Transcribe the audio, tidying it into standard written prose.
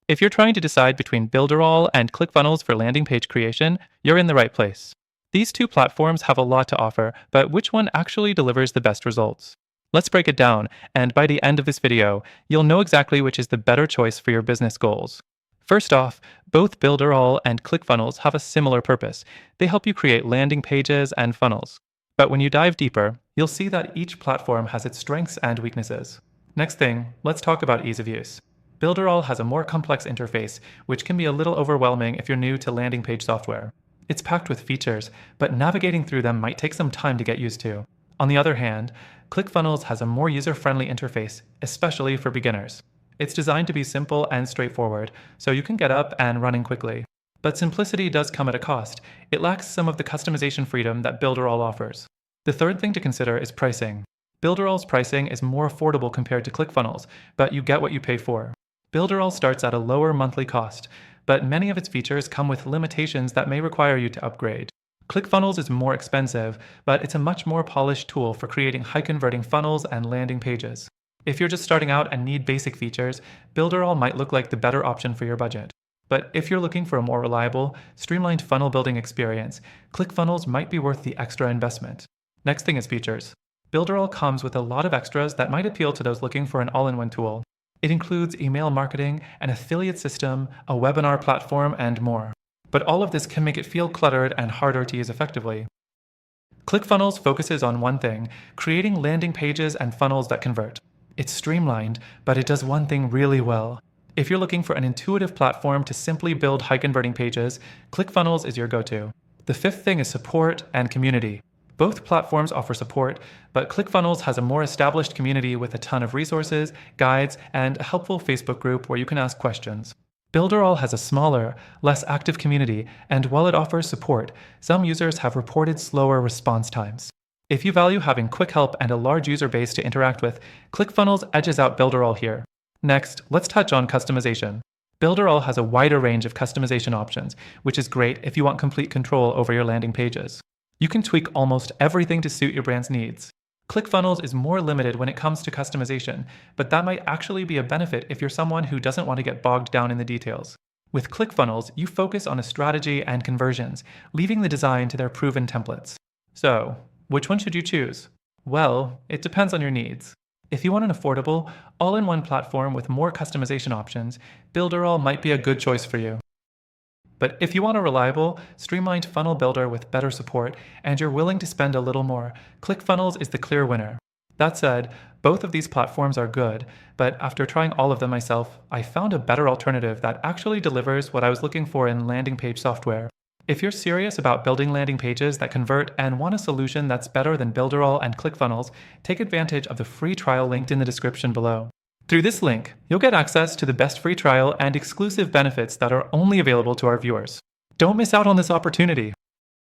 If you're trying to decide between Builderall and ClickFunnels for landing page creation, you're in the right place. These two platforms have a lot to offer, but which one actually delivers the best results? Let's break it down, and by the end of this video, you'll know exactly which is the better choice for your business goals. First off, both Builderall and ClickFunnels have a similar purpose. They help you create landing pages and funnels. But when you dive deeper, you'll see that each platform has its strengths and weaknesses. Next thing, let's talk about ease of use. Builderall has a more complex interface, which can be a little overwhelming if you're new to landing page software. It's packed with features, but navigating through them might take some time to get used to. On the other hand, ClickFunnels has a more user-friendly interface, especially for beginners. It's designed to be simple and straightforward, so you can get up and running quickly. But simplicity does come at a cost. It lacks some of the customization freedom that Builderall offers. The third thing to consider is pricing. Builderall's pricing is more affordable compared to ClickFunnels, but you get what you pay for. Builderall starts at a lower monthly cost, but many of its features come with limitations that may require you to upgrade. ClickFunnels is more expensive, but it's a much more polished tool for creating high-converting funnels and landing pages. If you're just starting out and need basic features, Builderall might look like the better option for your budget. But if you're looking for a more reliable, streamlined funnel building experience, ClickFunnels might be worth the extra investment. Next thing is features. Builderall comes with a lot of extras that might appeal to those looking for an all-in-one tool. It includes email marketing, an affiliate system, a webinar platform, and more. But all of this can make it feel cluttered and harder to use effectively. ClickFunnels focuses on one thing: creating landing pages and funnels that convert. It's streamlined, but it does one thing really well. If you're looking for an intuitive platform to simply build high-converting pages, ClickFunnels is your go-to. The fifth thing is support and community. Both platforms offer support, but ClickFunnels has a more established community with a ton of resources, guides, and a helpful Facebook group where you can ask questions. Builderall has a smaller, less active community, and while it offers support, some users have reported slower response times. If you value having quick help and a large user base to interact with, ClickFunnels edges out Builderall here. Next, let's touch on customization. Builderall has a wider range of customization options, which is great if you want complete control over your landing pages. You can tweak almost everything to suit your brand's needs. ClickFunnels is more limited when it comes to customization, but that might actually be a benefit if you're someone who doesn't want to get bogged down in the details. With ClickFunnels, you focus on a strategy and conversions, leaving the design to their proven templates. So, which one should you choose? Well, it depends on your needs. If you want an affordable, all-in-one platform with more customization options, Builderall might be a good choice for you. But if you want a reliable, streamlined funnel builder with better support, and you're willing to spend a little more, ClickFunnels is the clear winner. That said, both of these platforms are good, but after trying all of them myself, I found a better alternative that actually delivers what I was looking for in landing page software. If you're serious about building landing pages that convert and want a solution that's better than Builderall and ClickFunnels, take advantage of the free trial linked in the description below. Through this link, you'll get access to the best free trial and exclusive benefits that are only available to our viewers. Don't miss out on this opportunity.